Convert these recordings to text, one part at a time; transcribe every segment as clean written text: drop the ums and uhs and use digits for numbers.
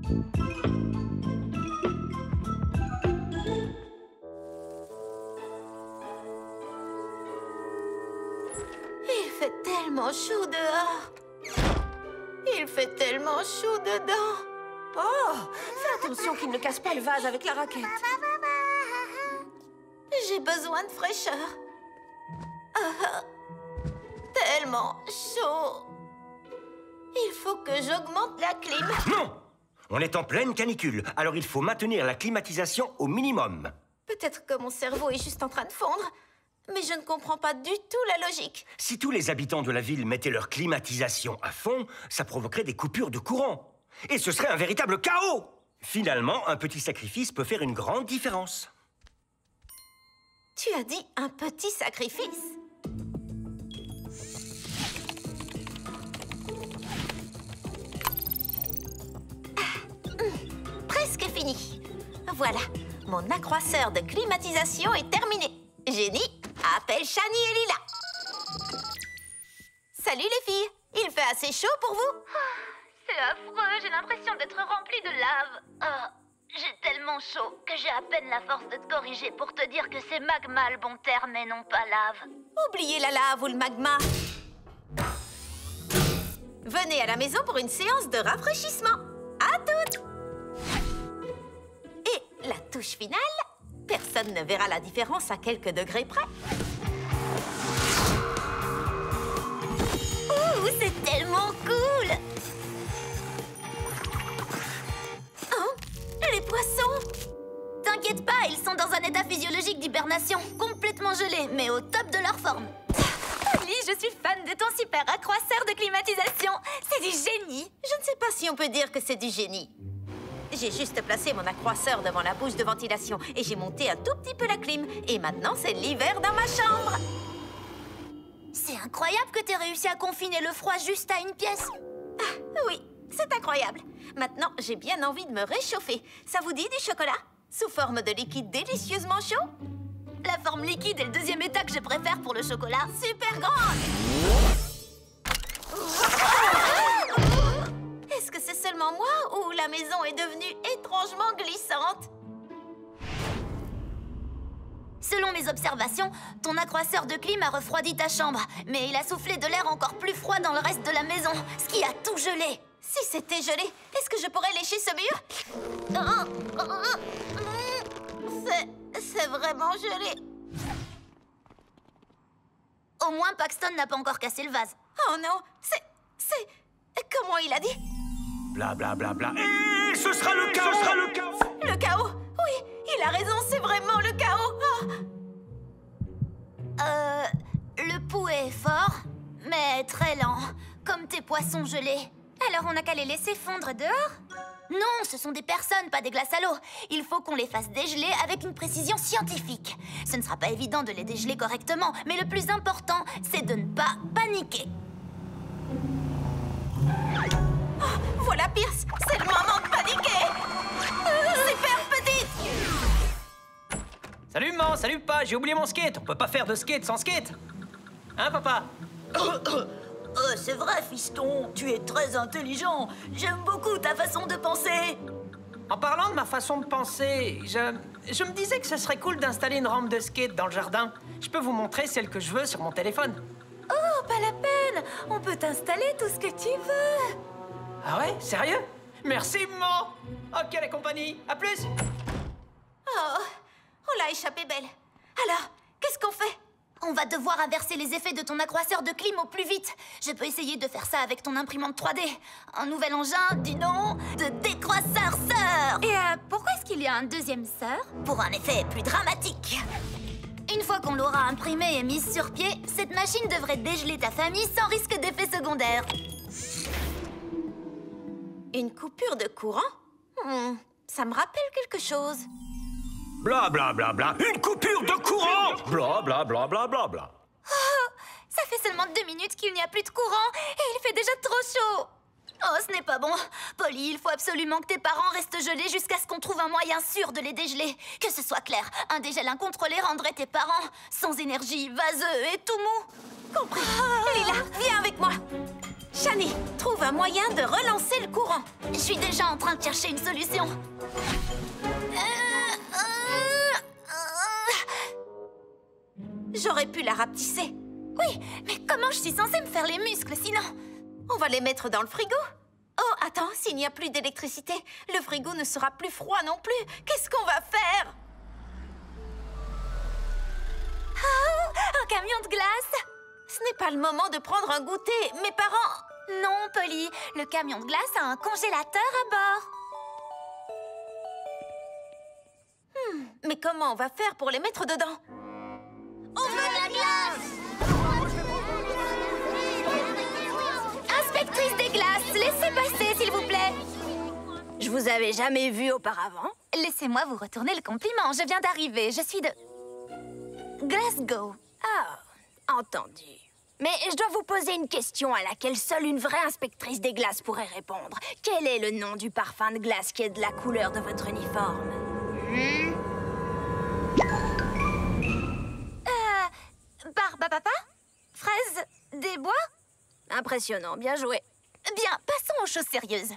Il fait tellement chaud dehors. Il fait tellement chaud dedans. Oh, fais attention qu'il ne casse pas le vase avec la raquette. J'ai besoin de fraîcheur. Ah, tellement chaud. Il faut que j'augmente la clim. Non! On est en pleine canicule, alors il faut maintenir la climatisation au minimum. Peut-être que mon cerveau est juste en train de fondre, mais je ne comprends pas du tout la logique. Si tous les habitants de la ville mettaient leur climatisation à fond, ça provoquerait des coupures de courant. Et ce serait un véritable chaos! Finalement, un petit sacrifice peut faire une grande différence. Tu as dit un petit sacrifice? Presque fini. Voilà, mon accroisseur de climatisation est terminé. Génie, appelle Shani et Lila. Salut les filles, il fait assez chaud pour vous? C'est affreux, j'ai l'impression d'être remplie de lave. Oh, j'ai tellement chaud que j'ai à peine la force de te corriger pour te dire que c'est magma le bon terme et non pas lave. Oubliez la lave ou le magma. Venez à la maison pour une séance de rafraîchissement. À toutes! Et la touche finale, personne ne verra la différence à quelques degrés près. Ouh, c'est tellement cool! Oh, les poissons! T'inquiète pas, ils sont dans un état physiologique d'hibernation, complètement gelés, mais au top de leur forme. Polly, je suis fan de ton super accroisseur de climatisation. C'est du génie. Je ne sais pas si on peut dire que c'est du génie. J'ai juste placé mon accroisseur devant la bouche de ventilation et j'ai monté un tout petit peu la clim. Et maintenant, c'est l'hiver dans ma chambre. C'est incroyable que t'aies réussi à confiner le froid juste à une pièce. Ah, oui, c'est incroyable. Maintenant, j'ai bien envie de me réchauffer. Ça vous dit du chocolat? Sous forme de liquide délicieusement chaud? La forme liquide est le deuxième état que je préfère pour le chocolat. Super grande! Est-ce que c'est seulement moi ou la maison est devenue étrangement glissante? Selon mes observations, ton accroisseur de clim a refroidi ta chambre, mais il a soufflé de l'air encore plus froid dans le reste de la maison, ce qui a tout gelé. Si c'était gelé, est-ce que je pourrais lécher ce mur? C'est vraiment gelé. Au moins, Paxton n'a pas encore cassé le vase. Oh non, c'est... Comment il a dit? Bla bla bla bla. Et ce sera le chaos! Ce sera le chaos! Le chaos? Oui, il a raison, c'est vraiment le chaos. Le pouls est fort, mais très lent, comme tes poissons gelés. Alors on n'a qu'à les laisser fondre dehors? Non, ce sont des personnes, pas des glaces à l'eau. Il faut qu'on les fasse dégeler avec une précision scientifique. Ce ne sera pas évident de les dégeler correctement, mais le plus important, c'est de ne pas paniquer. Oh, voilà Pierce, c'est le moment de paniquer. Super petite. Salut maman, salut pas, j'ai oublié mon skate. On peut pas faire de skate sans skate. Hein papa? C'est vrai, fiston, tu es très intelligent. J'aime beaucoup ta façon de penser. En parlant de ma façon de penser, je me disais que ce serait cool d'installer une rampe de skate dans le jardin. Je peux vous montrer celle que je veux sur mon téléphone. Oh, pas la peine. On peut t'installer tout ce que tu veux. Ah ouais? Sérieux? Merci maman. Ok les compagnies, à plus. Oh, on l'a échappé belle. Alors, qu'est-ce qu'on fait? On va devoir inverser les effets de ton accroisseur de clim au plus vite. Je peux essayer de faire ça avec ton imprimante 3D. Un nouvel engin, dis donc, de décroisseur-sœur. Et pourquoi est-ce qu'il y a un deuxième sœur? Pour un effet plus dramatique. Une fois qu'on l'aura imprimée et mise sur pied, cette machine devrait dégeler ta famille sans risque d'effet secondaire. Une coupure de courant? Ça me rappelle quelque chose. Bla bla bla bla. Une coupure de courant! Bla bla bla bla bla bla. Oh, ça fait seulement 2 minutes qu'il n'y a plus de courant et il fait déjà trop chaud. Oh, ce n'est pas bon. Polly, il faut absolument que tes parents restent gelés jusqu'à ce qu'on trouve un moyen sûr de les dégeler. Que ce soit clair, un dégel incontrôlé rendrait tes parents sans énergie, vaseux et tout mou. Compris. Lila, viens avec moi. Shani, trouve un moyen de relancer le courant. Je suis déjà en train de chercher une solution. J'aurais pu la rapetisser. Oui, mais comment je suis censée me faire les muscles sinon? On va les mettre dans le frigo. Oh, attends, s'il n'y a plus d'électricité, le frigo ne sera plus froid non plus. Qu'est-ce qu'on va faire? Oh, un camion de glace! Ce n'est pas le moment de prendre un goûter. Mes parents... Non, Polly, le camion de glace a un congélateur à bord. Mais comment on va faire pour les mettre dedans? On veut de la glace! Inspectrice des glaces, laissez passer, s'il vous plaît. Je vous avais jamais vu auparavant. Laissez-moi vous retourner le compliment. Je viens d'arriver. Je suis de Glasgow. Ah, entendu. Mais je dois vous poser une question à laquelle seule une vraie inspectrice des glaces pourrait répondre. Quel est le nom du parfum de glace qui est de la couleur de votre uniforme? Barbapapa? Fraise des bois? Impressionnant, bien joué. Bien, passons aux choses sérieuses.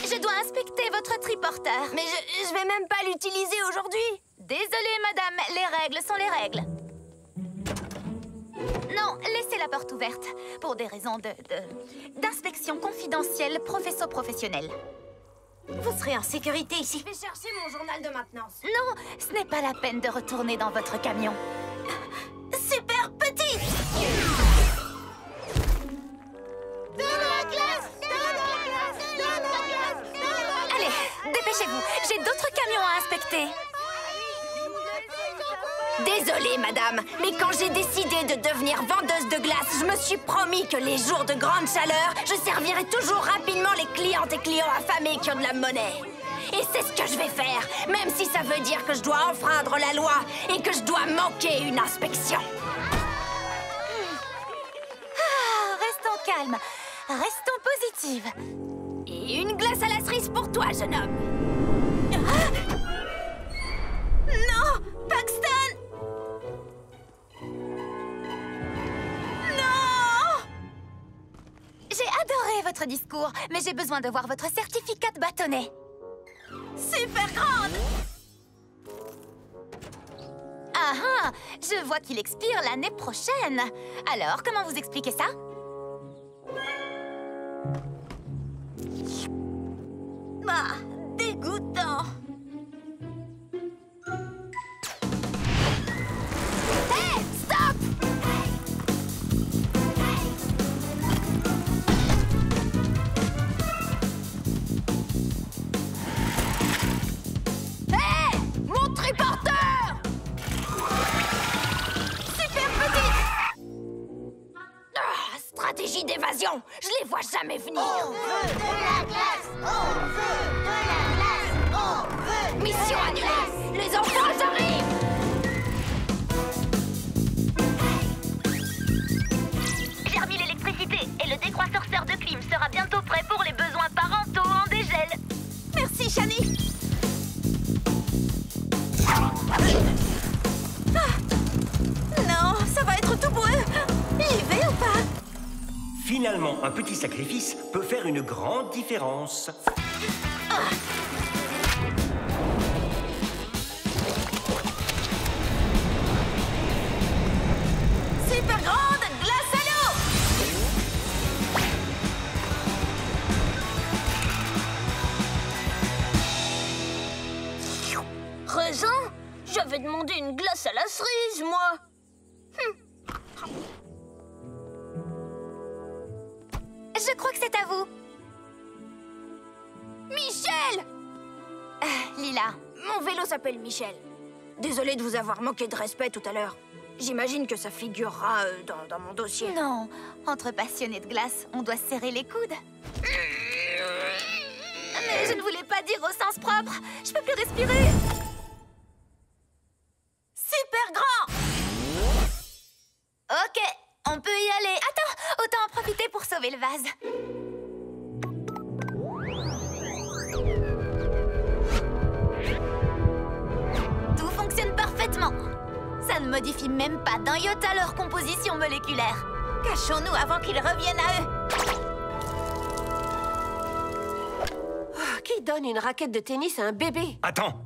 Je dois inspecter votre triporteur. Mais je vais même pas l'utiliser aujourd'hui. Désolée, madame, les règles sont les règles. Non, laissez la porte ouverte. Pour des raisons d'inspection confidentielle professionnelle. Vous serez en sécurité ici. Je vais chercher mon journal de maintenance. Non, ce n'est pas la peine de retourner dans votre camion. Super petit! Allez, dépêchez-vous. J'ai d'autres camions à inspecter. Désolée, madame, mais quand j'ai décidé de devenir vendeuse de glace, je me suis promis que les jours de grande chaleur, je servirai toujours rapidement les clientes et clients affamés qui ont de la monnaie. Et c'est ce que je vais faire, même si ça veut dire que je dois enfreindre la loi et que je dois manquer une inspection. Restons calmes. Restons positives. Et une glace à la cerise pour toi, jeune homme. Non! Paxton! Non! J'ai adoré votre discours, mais j'ai besoin de voir votre certificat de bâtonnet. Super grande! Ah ah, je vois qu'il expire l'année prochaine. Alors, comment vous expliquez ça? Ah, dégoûtant! Hey, stop! Hé! Mon triporteur! Super petit! Ah, stratégie d'évasion! Je les vois jamais venir! Mission annulée! Les enfants arrivent! J'ai remis l'électricité et le décroisseur de clim sera bientôt prêt pour les besoins parentaux en dégel. Merci, Shani! Non, ça va être tout boueux! J'y vais ou pas? Finalement, un petit sacrifice peut faire une grande différence. Super grande glace à l'eau! Raisin? J'avais demandé une glace à la cerise, moi! Je crois que c'est à vous. Michel! Lila. Mon vélo s'appelle Michel. Désolée de vous avoir manqué de respect tout à l'heure. J'imagine que ça figurera dans mon dossier. Non, entre passionnés de glace, on doit serrer les coudes. Mais je ne voulais pas dire au sens propre. Je peux plus respirer. Super grand! Ok, on peut y aller. Attends, autant en profiter pour sauver le vase. Tout fonctionne parfaitement. Ça ne modifie même pas d'un iota leur composition moléculaire. Cachons-nous avant qu'ils reviennent à eux. Oh, qui donne une raquette de tennis à un bébé? Attends!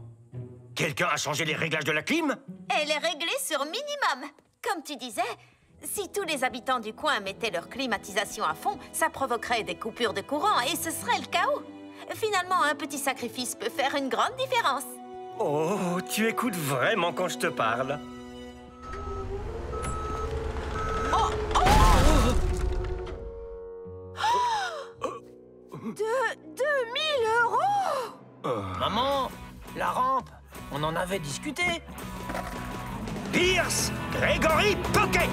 Quelqu'un a changé les réglages de la clim? Elle est réglée sur minimum. Comme tu disais, si tous les habitants du coin mettaient leur climatisation à fond, ça provoquerait des coupures de courant et ce serait le chaos. Finalement, un petit sacrifice peut faire une grande différence. Oh, tu écoutes vraiment quand je te parle. De 2000 €! Maman, la rampe, on en avait discuté. Pierce Gregory Pocket!